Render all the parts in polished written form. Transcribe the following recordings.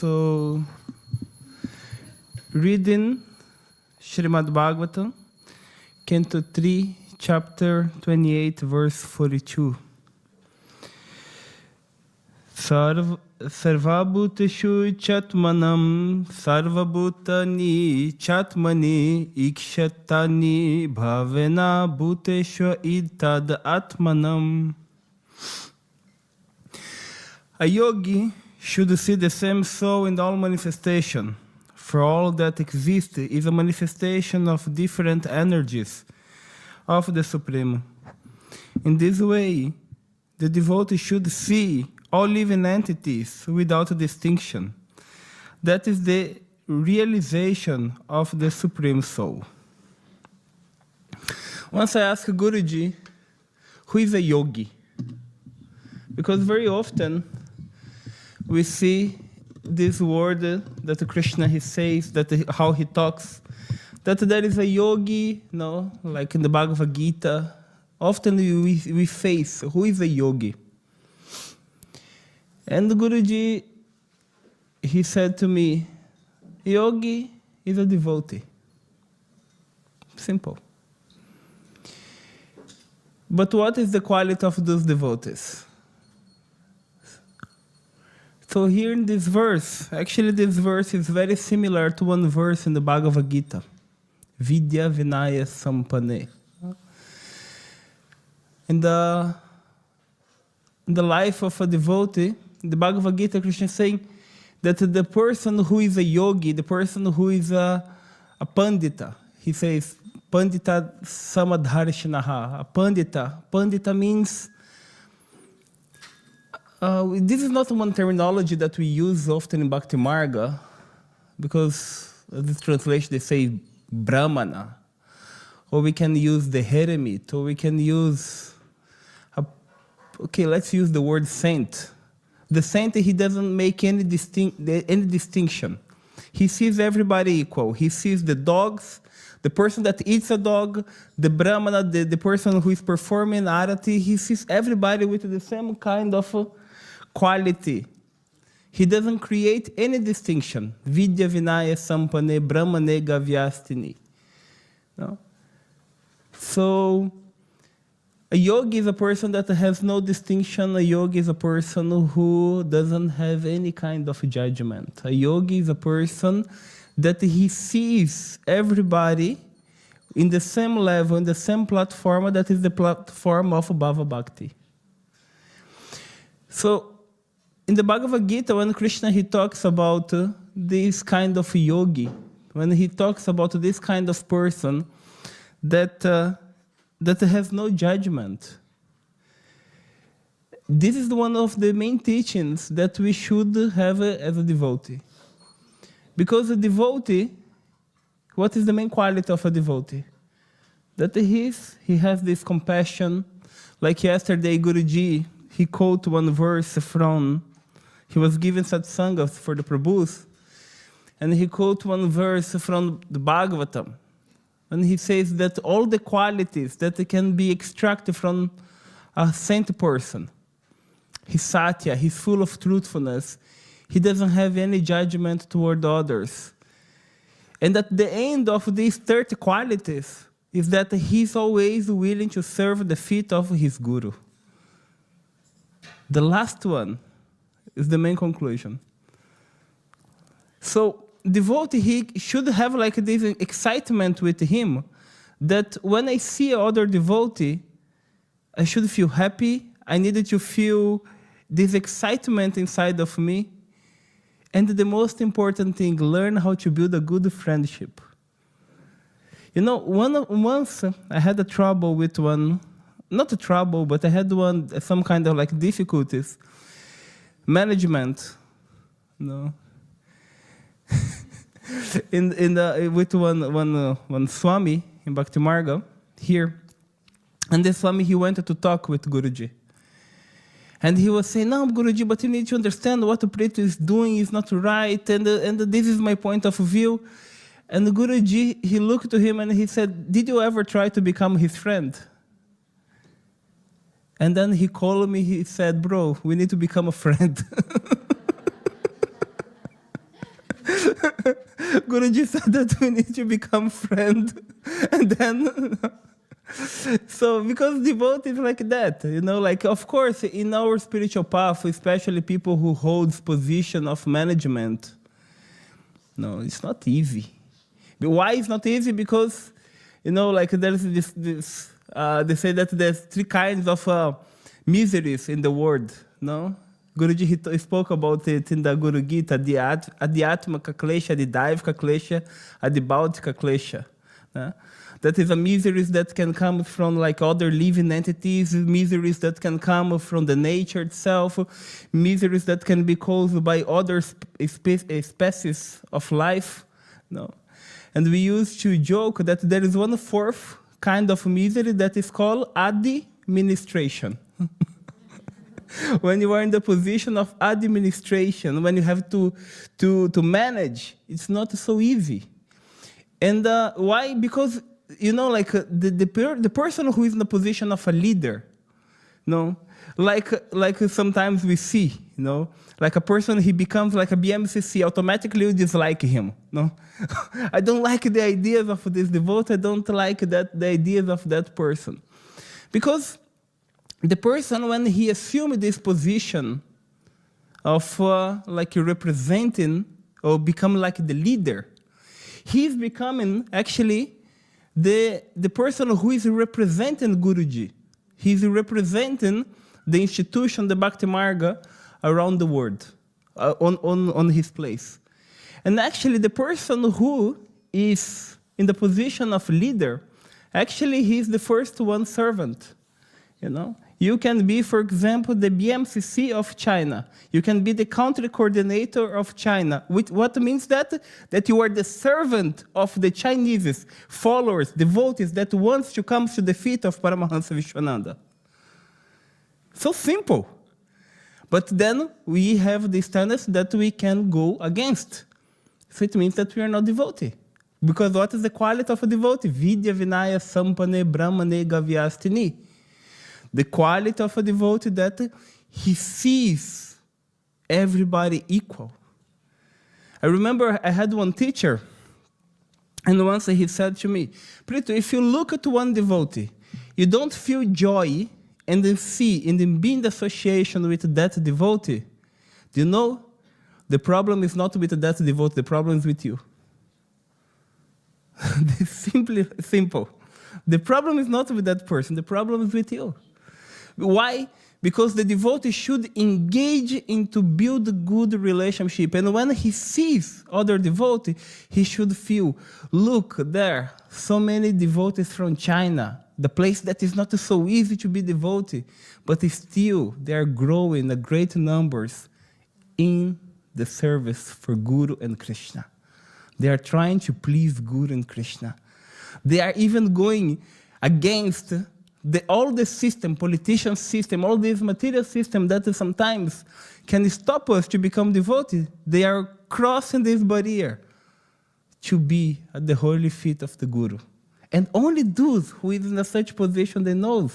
So, reading Srimad Bhagavatam, Canto 3, Chapter 28, Verse 42. Sarvabhuteshu chatmanam, sarvabhutani chatmani, ikshatani bhavena bhuteshu idtad atmanam. A yogi should see the same soul in all manifestation, for all that exists is a manifestation of different energies of the Supreme. In this way, the devotee should see all living entities without distinction. That is the realization of the Supreme Soul. Once I asked Guruji, who is a yogi? Because very often we see this word that Krishna he says, that how he talks, that there is a yogi, like in the Bhagavad Gita. Often we face, who is a yogi? And Guruji, he said to me, yogi is a devotee. Simple. But what is the quality of those devotees? So here in this verse, actually this verse is very similar to one verse in the Bhagavad Gita. Vidya Vinaya Sampane. In the life of a devotee, in the Bhagavad Gita, Krishna is saying that the person who is a yogi, the person who is a pandita, he says, pandita samadharshinaha. A pandita means, this is not one terminology that we use often in Bhakti Marga, because this translation they say brahmana, or we can use the heremit, or we can use, let's use the word saint. The saint, he doesn't make any distinction. He sees everybody equal. He sees the dogs, the person that eats a dog, the brahmana, the person who is performing arati, he sees everybody with the same kind of quality. He doesn't create any distinction. Vidya Vinaya Sampane Brahmane Gavyastini. No? So, a yogi is a person that has no distinction. A yogi is a person who doesn't have any kind of judgment. A yogi is a person that he sees everybody in the same level, in the same platform, that is the platform of Bhava Bhakti. So, in the Bhagavad Gita, when Krishna he talks about this kind of yogi, when he talks about this kind of person that has no judgment, this is one of the main teachings that we should have as a devotee. Because a devotee, what is the main quality of a devotee? That he has this compassion. Like yesterday, Guruji, he quoted one verse from, he was given Satsanga for the Prabhus, and he quoted one verse from the Bhagavatam. And he says that all the qualities that can be extracted from a saint person, he's satya, he's full of truthfulness, he doesn't have any judgment toward others. And at the end of these 30 qualities is that he's always willing to serve the feet of his guru. The last one is the main conclusion. So, devotee, he should have like this excitement with him, that when I see other devotee, I should feel happy. I needed to feel this excitement inside of me. And the most important thing, learn how to build a good friendship. Once I had a trouble with one, not a trouble, but I had some kind of like difficulties. Management, with one Swami in Bhakti Marga here, and this Swami he wanted to talk with Guruji, and he was saying, "No, Guruji, but you need to understand what the Prito is doing is not right, and this is my point of view." And the Guruji he looked to him and he said, "Did you ever try to become his friend?" And then he called me, he said, "Bro, we need to become a friend." Guruji said that we need to become friends. And then, so because devotee is like that, like, of course, in our spiritual path, especially people who hold position of management, no, it's not easy. But why it's not easy? Because, like there's this they say that there's 3 kinds of miseries in the world, no? Guruji spoke about it in the Guru Gita, the Adhyatmaka Klesha, the Daivika Klesha, and the Bautika Klesha. That is a miseries that can come from like other living entities, miseries that can come from the nature itself, miseries that can be caused by other species of life. No? And we used to joke that there is 1/4 kind of misery that is called administration. When you are in the position of administration, when you have to manage, it's not so easy. And why? Because, like the person who is in the position of a leader, like sometimes we see, like a person, he becomes like a BMCC, automatically you dislike him. No, I don't like the ideas of this devotee, I don't like the ideas of that person. Because the person, when he assumed this position of like representing or become like the leader, he's becoming actually the person who is representing Guruji. He's representing the institution, the Bhakti Marga, around the world, on his place. And actually the person who is in the position of leader, actually he's the first one servant, You can be, for example, the BMCC of China. You can be the country coordinator of China. What means that? That you are the servant of the Chinese followers, devotees that wants to come to the feet of Paramahansa Vishwananda. So simple. But then we have the standards that we can go against. So it means that we are not devotee. Because what is the quality of a devotee? Vidya Vinaya Sampane Brahmane Gavyastini. The quality of a devotee that he sees everybody equal. I remember I had one teacher, and once he said to me, Prito, if you look at one devotee, you don't feel joy and then see and then be in the association with that devotee, do you know? The problem is not with that devotee, the problem is with you. Simple. The problem is not with that person, the problem is with you. Why? Because the devotee should engage into build a good relationship. And when he sees other devotee, he should feel, look there, so many devotees from China, the place that is not so easy to be devotee, but still they are growing in great numbers in the service for Guru and Krishna. They are trying to please Guru and Krishna. They are even going against all the system, politician system, all this material system that sometimes can stop us to become devotees. They are crossing this barrier to be at the holy feet of the Guru. And only those who is in such position, they know.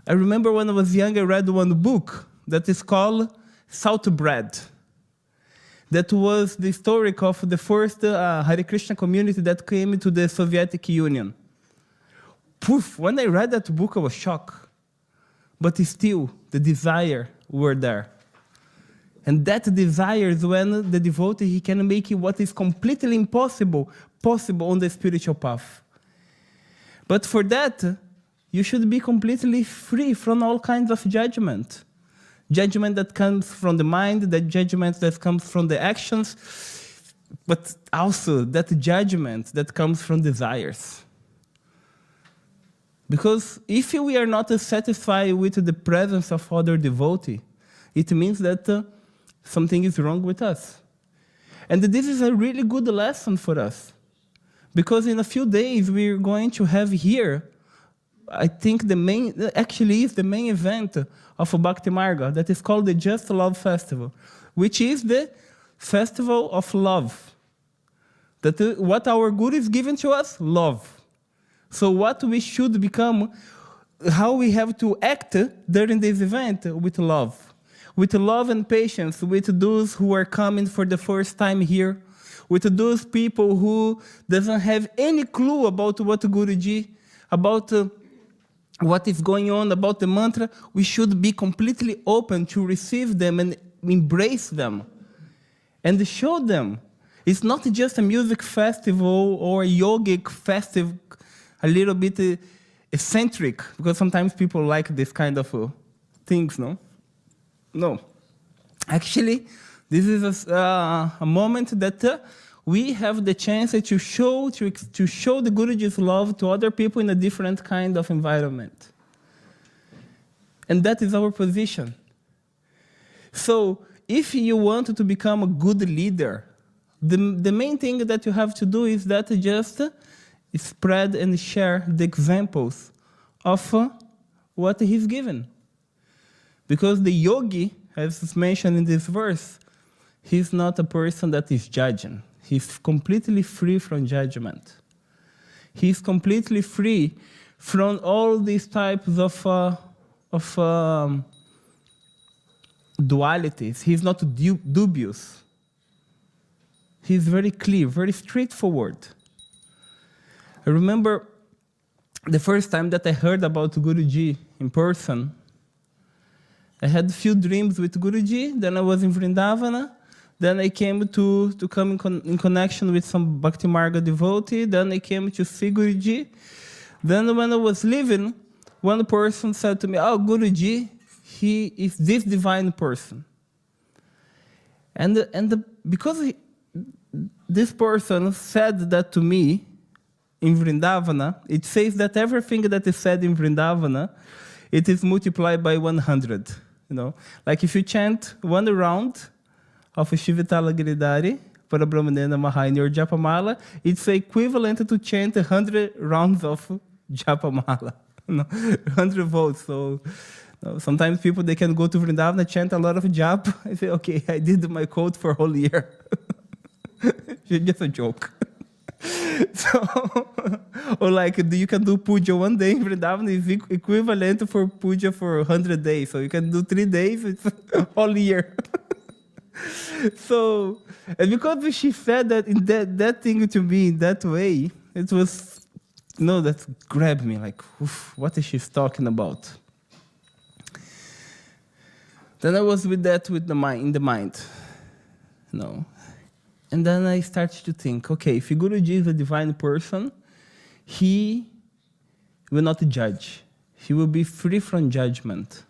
I remember when I was young, I read one book that is called Salt Bread. That was the story of the first Hare Krishna community that came into the Soviet Union. Poof, when I read that book, I was shocked. But still, the desire were there. And that desire is when the devotee, he can make what is completely impossible, possible on the spiritual path. But for that, you should be completely free from all kinds of judgment. Judgment that comes from the mind, that judgment that comes from the actions, but also that judgment that comes from desires. Because if we are not satisfied with the presence of other devotee, it means that something is wrong with us. And this is a really good lesson for us. Because in a few days, we're going to have here, I think actually is the main event of Bhakti Marga, that is called the Just Love Festival, which is the festival of love. That what our Guru is giving to us, love. So what we should become, how we have to act during this event with love. with love and patience, with those who are coming for the first time here, with those people who doesn't have any clue about what Guruji, about what is going on, about the mantra. We should be completely open to receive them and embrace them and show them. It's not just a music festival or a yogic festival, a little bit eccentric, because sometimes people like this kind of things, no? No. Actually, this is a moment that we have the chance to show the Guruji's love to other people in a different kind of environment. And that is our position. So if you want to become a good leader, the main thing that you have to do is that just spread and share the examples of what he's given. Because the yogi, as is mentioned in this verse, he's not a person that is judging. He's completely free from judgment. He's completely free from all these types of dualities. He's not dubious. He's very clear, very straightforward. I remember the first time that I heard about Guruji in person. I had a few dreams with Guruji. Then I was in Vrindavana. Then I came to come in connection with some Bhakti Marga devotee. Then I came to see Guruji. Then when I was leaving, one person said to me, "Oh, Guruji, he is this divine person." Because this person said that to me in Vrindavana, it says that everything that is said in Vrindavana, it is multiplied by 100. You know, like if you chant one round of Shivitala Giridhari, Parabrahmanena Mahayana or Japamala, it's equivalent to chant 100 rounds of Japamala, 100 volts. So sometimes people, they can go to Vrindavana, chant a lot of Jap. I say, okay, I did my code for a whole year. Just a joke. So, or like you can do puja one day in Vrindavan is equivalent for puja for 100 days. So you can do 3 days, it's a whole year. So, and because she said that in that thing to me in that way, it was, that grabbed me like, oof, what is she talking about? Then I was with that in the mind, And then I started to think, okay, if Guruji is a divine person, he will not judge. He will be free from judgment.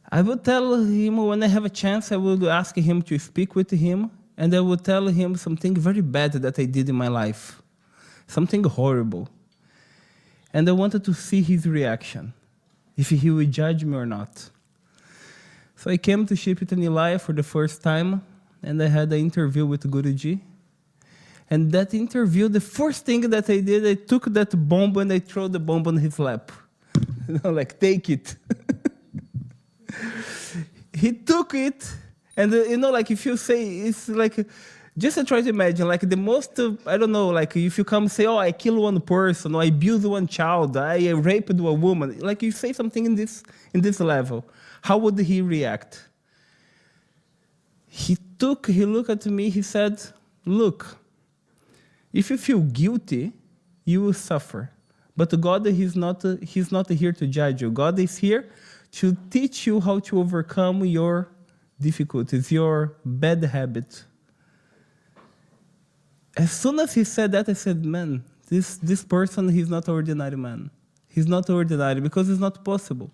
I will tell him when I have a chance, I will ask him to speak with him, and I will tell him something very bad that I did in my life, something horrible. And I wanted to see his reaction, if he will judge me or not. So I came to Shipit Nilaya for the first time, and I had an interview with Guruji. And that interview, the first thing that I did, I took that bomb and I threw the bomb on his lap. Like, take it. He took it, and like if you say, it's like, just try to imagine, like the most, I don't know, like if you come say, oh, I killed one person, or I abused one child, I raped a woman, like you say something in this level, how would he react? He looked at me, he said, look, if you feel guilty, you will suffer. But God, he's not here to judge you. God is here to teach you how to overcome your difficulties, your bad habits. As soon as he said that, I said, man, this person, he's not an ordinary man. He's not ordinary because it's not possible.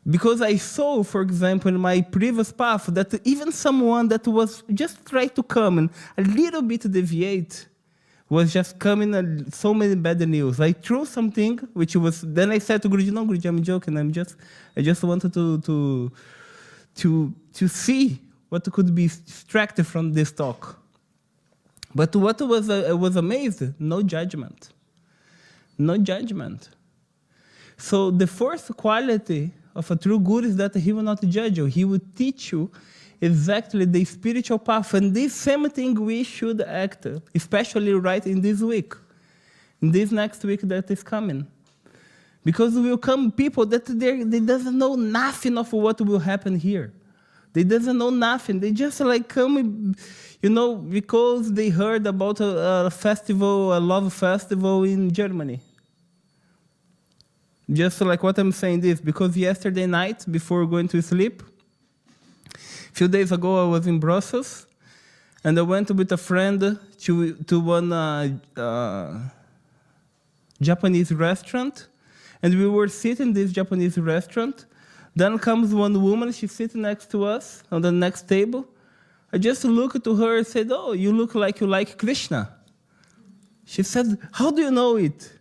Because I saw, for example, in my previous path, that even someone that was just trying to come and a little bit deviate was just coming so many bad news. I threw something, which was, then I said to Guruji, no, Guruji, I'm joking. I just wanted to see what could be extracted from this talk. But what I was amazed, no judgment. No judgment. So the first quality of a true Guru is that he will not judge you. He will teach you exactly the spiritual path. And this same thing we should act, especially right in this week, in this next week that is coming. Because will come people that they doesn't know nothing of what will happen here. They doesn't know nothing. They just like come, because they heard about a festival, a love festival in Germany. Just like what I'm saying this, because yesterday night, before going to sleep, a few days ago I was in Brussels, and I went with a friend to one Japanese restaurant, and we were sitting in this Japanese restaurant. Then comes one woman, she's sitting next to us on the next table. I just looked to her and said, "Oh, you look like you like Krishna." She said, "How do you know it?"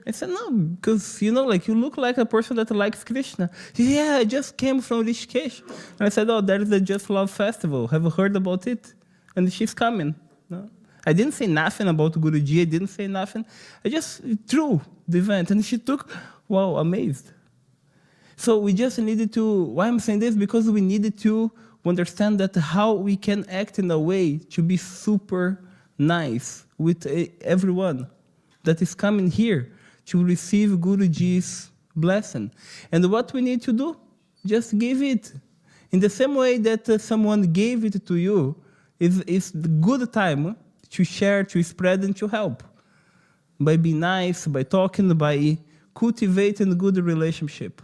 I said, "No, because, you look like a person that likes Krishna." She said, "Yeah, I just came from Rishikesh." And I said, "Oh, there is the Just Love Festival. Have you heard about it?" And she's coming. No? I didn't say nothing about Guruji. I didn't say nothing. I just threw the event. And she took, wow, amazed. So we just needed to, why I'm saying this? Because we needed to understand that how we can act in a way to be super nice with everyone that is coming here to receive Guruji's blessing. And what we need to do, just give it. In the same way that someone gave it to you, is the good time to share, to spread, and to help. By being nice, by talking, by cultivating a good relationship.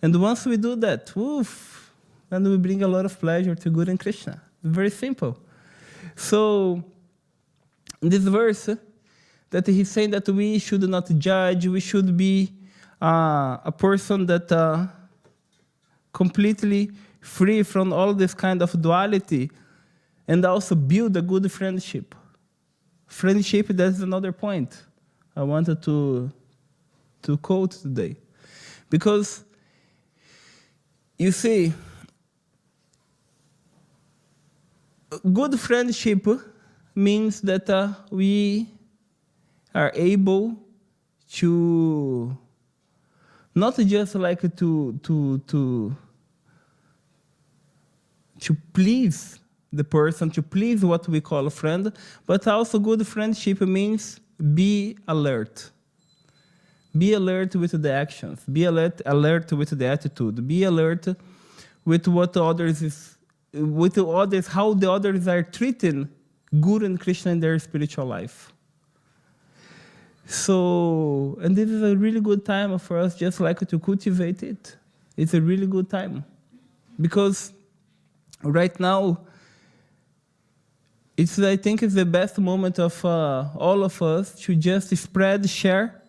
And once we do that, then we bring a lot of pleasure to Guru and Krishna. Very simple. So, in this verse, that he's saying that we should not judge, we should be a person that completely free from all this kind of duality, and also build a good friendship. Friendship, that's another point I wanted to quote today. Because, you see, good friendship means that we are able to not just like to please the person, to please what we call a friend, but also good friendship means be alert. Be alert with the actions. Be alert with the attitude. Be alert with what others how the others are treating Guru and Krishna in their spiritual life. So, and this is a really good time for us just like to cultivate it. It's a really good time. Because right now, I think it's the best moment of all of us to just spread, share,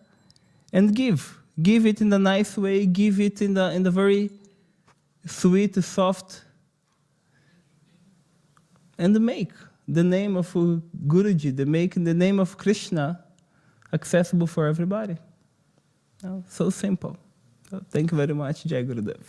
and give. Give it in a nice way. Give it in the very sweet, soft, and make the name of Guruji, make the name of Krishna accessible for everybody. So simple. So thank you very much, Jai Gurudev.